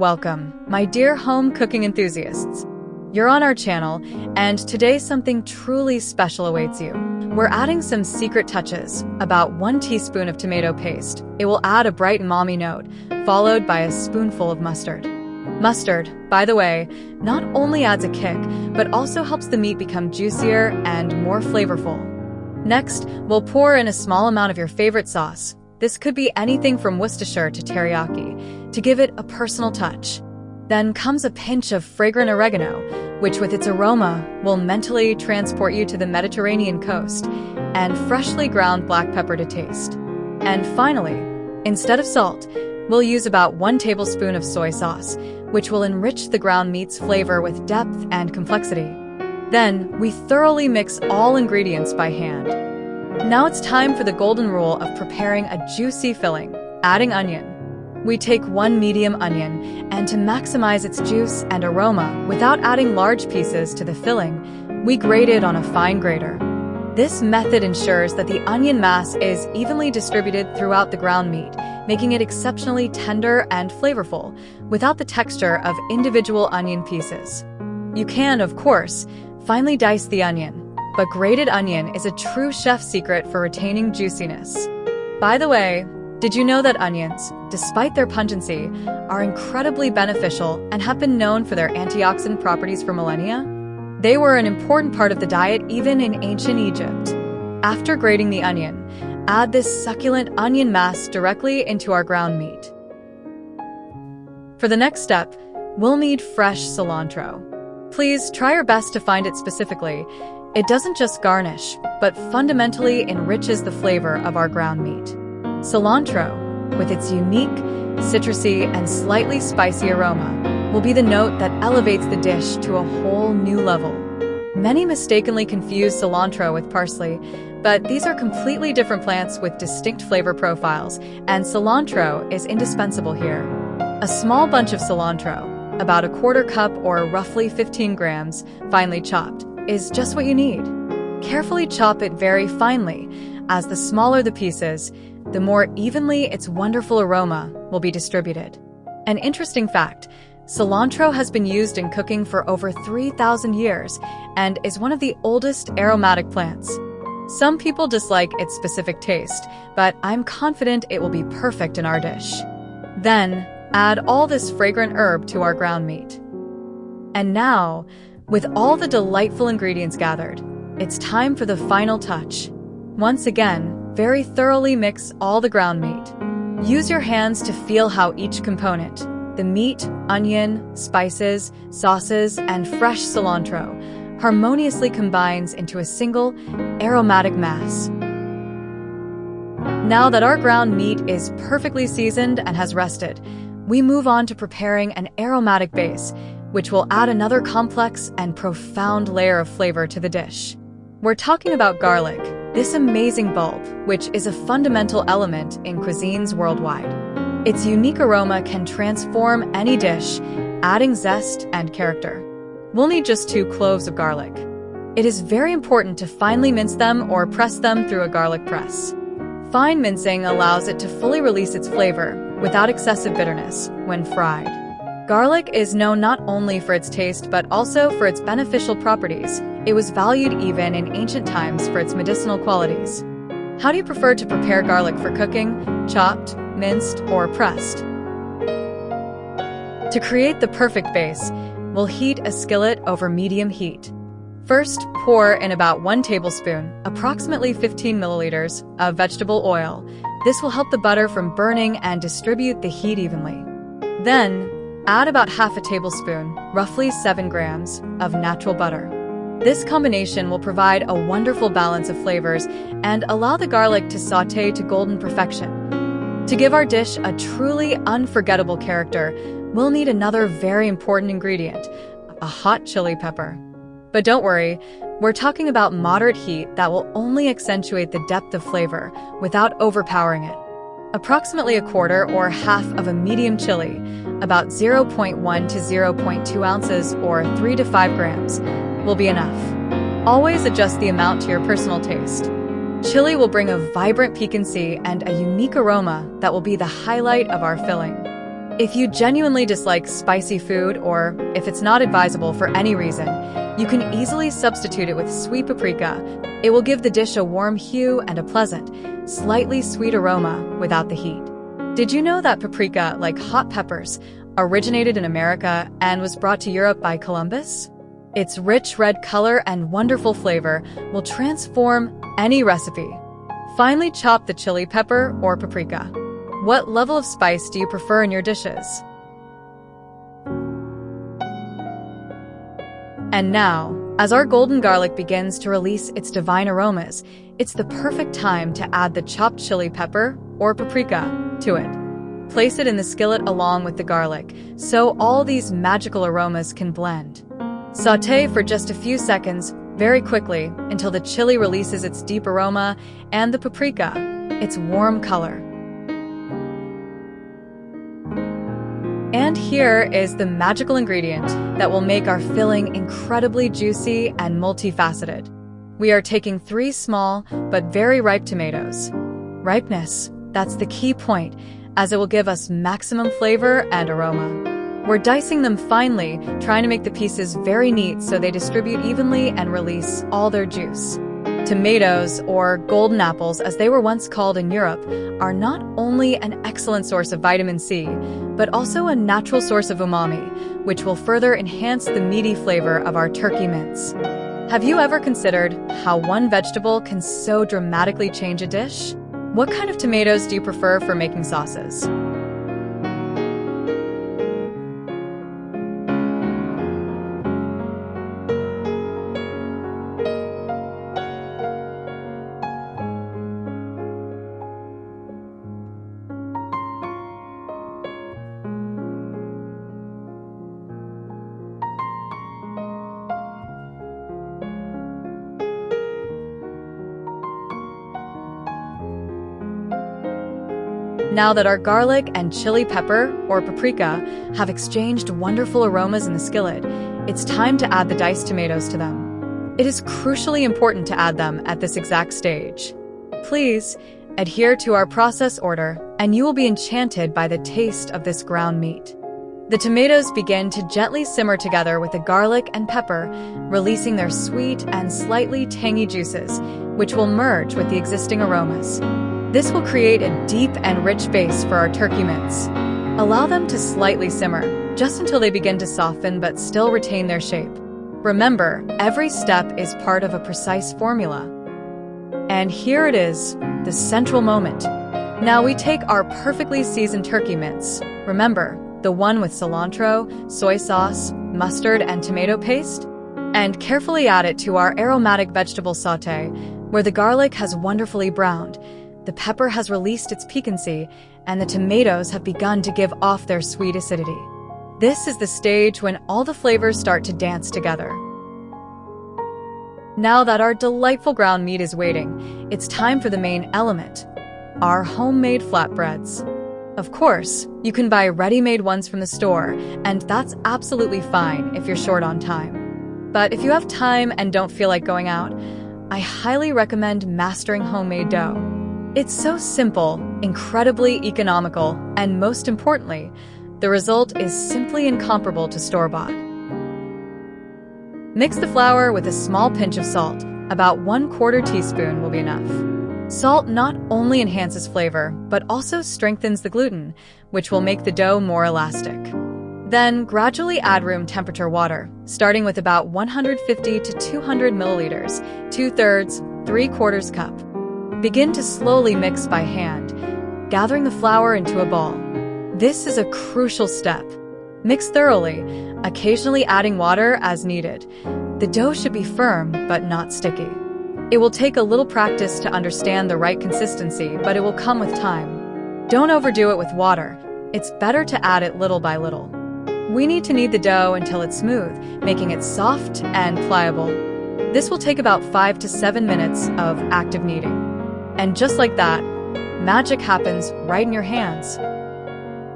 Welcome, my dear home cooking enthusiasts. You're on our channel, and today something truly special awaits you. We're adding some secret touches, about 1 teaspoon of tomato paste. It will add a bright umami note, followed by a spoonful of mustard. Mustard, by the way, not only adds a kick, but also helps the meat become juicier and more flavorful. Next, we'll pour in a small amount of your favorite sauce. This could be anything from Worcestershire to teriyaki, to give it a personal touch. Then comes a pinch of fragrant oregano, which with its aroma will mentally transport you to the Mediterranean coast, and freshly ground black pepper to taste. And finally, instead of salt, we'll use about 1 tablespoon of soy sauce, which will enrich the ground meat's flavor with depth and complexity. Then, we thoroughly mix all ingredients by hand. Now it's time for the golden rule of preparing a juicy filling, adding onion. We take 1 medium onion, and to maximize its juice and aroma without adding large pieces to the filling, we grate it on a fine grater. This method ensures that the onion mass is evenly distributed throughout the ground meat, making it exceptionally tender and flavorful, without the texture of individual onion pieces. You can, of course, finely dice the onion, but grated onion is a true chef's secret for retaining juiciness. By the way, did you know that onions, despite their pungency, are incredibly beneficial and have been known for their antioxidant properties for millennia? They were an important part of the diet even in ancient Egypt. After grating the onion, add this succulent onion mass directly into our ground meat. For the next step, we'll need fresh cilantro. Please try your best to find it specifically. It doesn't just garnish, but fundamentally enriches the flavor of our ground meat. Cilantro, with its unique, citrusy, and slightly spicy aroma, will be the note that elevates the dish to a whole new level. Many mistakenly confuse cilantro with parsley, but these are completely different plants with distinct flavor profiles, and cilantro is indispensable here. A small bunch of cilantro, about 1/4 cup or roughly 15 grams, finely chopped, is just what you need. Carefully chop it very finely, as the smaller the pieces, the more evenly its wonderful aroma will be distributed. An interesting fact, cilantro has been used in cooking for over 3,000 years and is one of the oldest aromatic plants. Some people dislike its specific taste, but I'm confident it will be perfect in our dish. Then, add all this fragrant herb to our ground meat. And now, with all the delightful ingredients gathered, it's time for the final touch. Once again, very thoroughly mix all the ground meat. Use your hands to feel how each component, the meat, onion, spices, sauces, and fresh cilantro, harmoniously combines into a single, aromatic mass. Now that our ground meat is perfectly seasoned and has rested, we move on to preparing an aromatic base, which will add another complex and profound layer of flavor to the dish. We're talking about garlic, this amazing bulb, which is a fundamental element in cuisines worldwide. Its unique aroma can transform any dish, adding zest and character. We'll need just 2 cloves of garlic. It is very important to finely mince them or press them through a garlic press. Fine mincing allows it to fully release its flavor without excessive bitterness when fried. Garlic is known not only for its taste but also for its beneficial properties. It was valued even in ancient times for its medicinal qualities. How do you prefer to prepare garlic for cooking? Chopped, minced, or pressed? To create the perfect base, we'll heat a skillet over medium heat. First, pour in about 1 tablespoon, approximately 15 milliliters, of vegetable oil. This will help the butter from burning and distribute the heat evenly. Then, add about half a tablespoon, roughly 7 grams, of natural butter. This combination will provide a wonderful balance of flavors and allow the garlic to sauté to golden perfection. To give our dish a truly unforgettable character, we'll need another very important ingredient, a hot chili pepper. But don't worry, we're talking about moderate heat that will only accentuate the depth of flavor without overpowering it. Approximately 1/4 or half of a medium chili, about 0.1 to 0.2 ounces or 3 to 5 grams, will be enough. Always adjust the amount to your personal taste. Chili will bring a vibrant piquancy and a unique aroma that will be the highlight of our filling. If you genuinely dislike spicy food, or if it's not advisable for any reason, you can easily substitute it with sweet paprika. It will give the dish a warm hue and a pleasant, slightly sweet aroma without the heat. Did you know that paprika, like hot peppers, originated in America and was brought to Europe by Columbus? Its rich red color and wonderful flavor will transform any recipe. Finely chop the chili pepper or paprika. What level of spice do you prefer in your dishes? And now, as our golden garlic begins to release its divine aromas, it's the perfect time to add the chopped chili pepper or paprika to it. Place it in the skillet along with the garlic, so all these magical aromas can blend. Sauté for just a few seconds, very quickly, until the chili releases its deep aroma and the paprika, its warm color. And here is the magical ingredient that will make our filling incredibly juicy and multifaceted. We are taking 3 small but very ripe tomatoes. Ripeness, that's the key point, as it will give us maximum flavor and aroma. We're dicing them finely, trying to make the pieces very neat so they distribute evenly and release all their juice. Tomatoes, or golden apples as they were once called in Europe, are not only an excellent source of vitamin C, but also a natural source of umami, which will further enhance the meaty flavor of our turkey mince. Have you ever considered how one vegetable can so dramatically change a dish? What kind of tomatoes do you prefer for making sauces? Now that our garlic and chili pepper, or paprika, have exchanged wonderful aromas in the skillet, it's time to add the diced tomatoes to them. It is crucially important to add them at this exact stage. Please adhere to our process order, and you will be enchanted by the taste of this ground meat. The tomatoes begin to gently simmer together with the garlic and pepper, releasing their sweet and slightly tangy juices, which will merge with the existing aromas. This will create a deep and rich base for our turkey mince. Allow them to slightly simmer, just until they begin to soften but still retain their shape. Remember, every step is part of a precise formula. And here it is, the central moment. Now we take our perfectly seasoned turkey mince. Remember, the one with cilantro, soy sauce, mustard, and tomato paste? And carefully add it to our aromatic vegetable sauté, where the garlic has wonderfully browned. The pepper has released its piquancy, and the tomatoes have begun to give off their sweet acidity. This is the stage when all the flavors start to dance together. Now that our delightful ground meat is waiting, it's time for the main element, our homemade flatbreads. Of course, you can buy ready-made ones from the store, and that's absolutely fine if you're short on time. But if you have time and don't feel like going out, I highly recommend mastering homemade dough. It's so simple, incredibly economical, and most importantly, the result is simply incomparable to store-bought. Mix the flour with a small pinch of salt. About 1/4 teaspoon will be enough. Salt not only enhances flavor, but also strengthens the gluten, which will make the dough more elastic. Then gradually add room temperature water, starting with about 150 to 200 milliliters, 2/3, 3/4 cup. Begin to slowly mix by hand, gathering the flour into a ball. This is a crucial step. Mix thoroughly, occasionally adding water as needed. The dough should be firm but not sticky. It will take a little practice to understand the right consistency, but it will come with time. Don't overdo it with water. It's better to add it little by little. We need to knead the dough until it's smooth, making it soft and pliable. This will take about 5 to 7 minutes of active kneading. And just like that, magic happens right in your hands.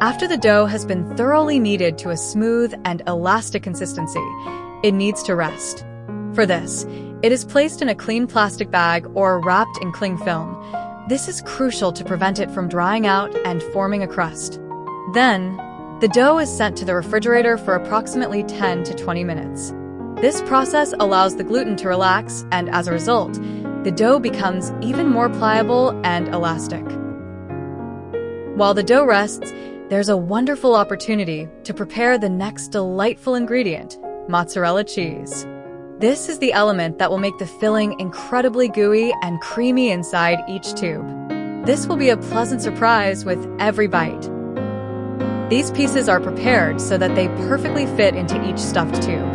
After the dough has been thoroughly kneaded to a smooth and elastic consistency, it needs to rest. For this, it is placed in a clean plastic bag or wrapped in cling film. This is crucial to prevent it from drying out and forming a crust. Then, The dough is sent to the refrigerator for approximately 10 to 20 minutes. This process allows the gluten to relax, and as a result, the dough becomes even more pliable and elastic. While the dough rests, there's a wonderful opportunity to prepare the next delightful ingredient, mozzarella cheese. This is the element that will make the filling incredibly gooey and creamy inside each tube. This will be a pleasant surprise with every bite. These pieces are prepared so that they perfectly fit into each stuffed tube.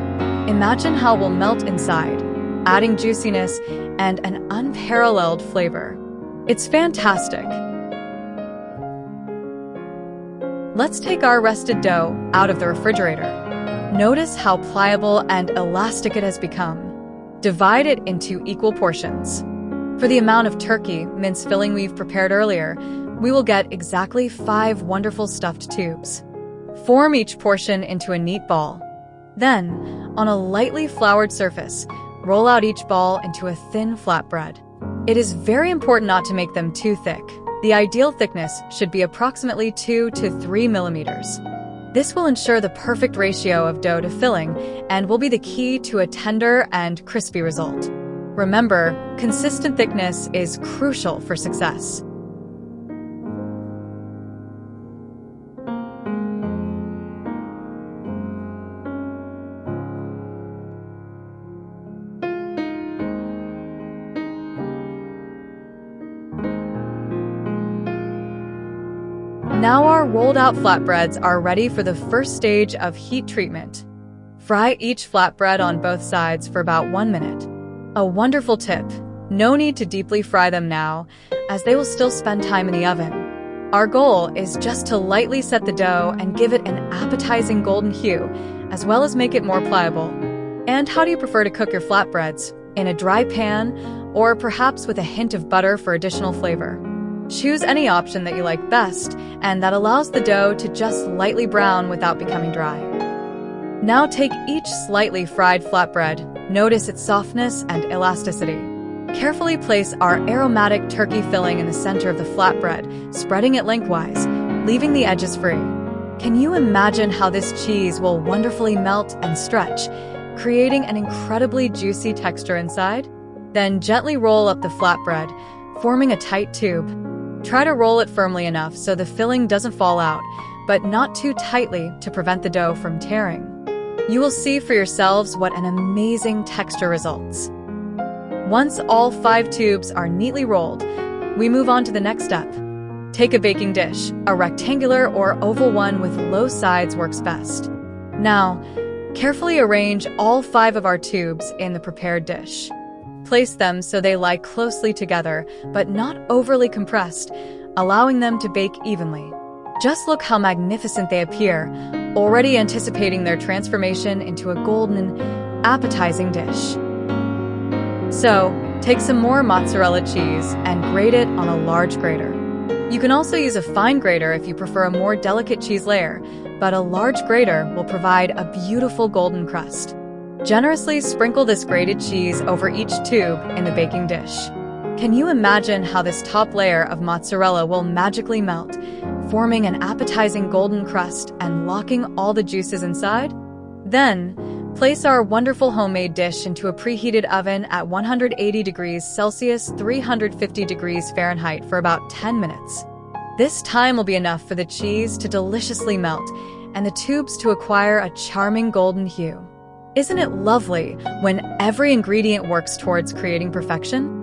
Imagine how it will melt inside, adding juiciness and an unparalleled flavor. It's fantastic. Let's take our rested dough out of the refrigerator. Notice how pliable and elastic it has become. Divide it into equal portions. For the amount of turkey mince filling we've prepared earlier, we will get exactly 5 wonderful stuffed tubes. Form each portion into a neat ball. Then, on a lightly floured surface, roll out each ball into a thin flatbread. It is very important not to make them too thick. The ideal thickness should be approximately 2 to 3 millimeters. This will ensure the perfect ratio of dough to filling and will be the key to a tender and crispy result. Remember, consistent thickness is crucial for success. Now our rolled out flatbreads are ready for the first stage of heat treatment. Fry each flatbread on both sides for about 1 minute. A wonderful tip: no need to deeply fry them now, as they will still spend time in the oven. Our goal is just to lightly set the dough and give it an appetizing golden hue, as well as make it more pliable. And how do you prefer to cook your flatbreads? In a dry pan, or perhaps with a hint of butter for additional flavor? Choose any option that you like best, and that allows the dough to just lightly brown without becoming dry. Now take each slightly fried flatbread. Notice its softness and elasticity. Carefully place our aromatic turkey filling in the center of the flatbread, spreading it lengthwise, leaving the edges free. Can you imagine how this cheese will wonderfully melt and stretch, creating an incredibly juicy texture inside? Then gently roll up the flatbread, forming a tight tube. Try to roll it firmly enough so the filling doesn't fall out, but not too tightly to prevent the dough from tearing. You will see for yourselves what an amazing texture results. Once all 5 tubes are neatly rolled, we move on to the next step. Take a baking dish. A rectangular or oval one with low sides works best. Now, carefully arrange all 5 of our tubes in the prepared dish. Place them so they lie closely together, but not overly compressed, allowing them to bake evenly. Just look how magnificent they appear, already anticipating their transformation into a golden, appetizing dish. So, take some more mozzarella cheese and grate it on a large grater. You can also use a fine grater if you prefer a more delicate cheese layer, but a large grater will provide a beautiful golden crust. Generously sprinkle this grated cheese over each tube in the baking dish. Can you imagine how this top layer of mozzarella will magically melt, forming an appetizing golden crust and locking all the juices inside? Then, place our wonderful homemade dish into a preheated oven at 180 degrees Celsius, 350 degrees Fahrenheit for about 10 minutes. This time will be enough for the cheese to deliciously melt and the tubes to acquire a charming golden hue. Isn't it lovely when every ingredient works towards creating perfection?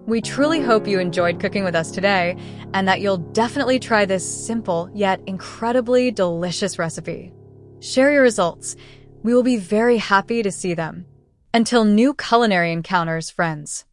We truly hope you enjoyed cooking with us today and that you'll definitely try this simple yet incredibly delicious recipe. Share your results. We will be very happy to see them. Until new culinary encounters, friends.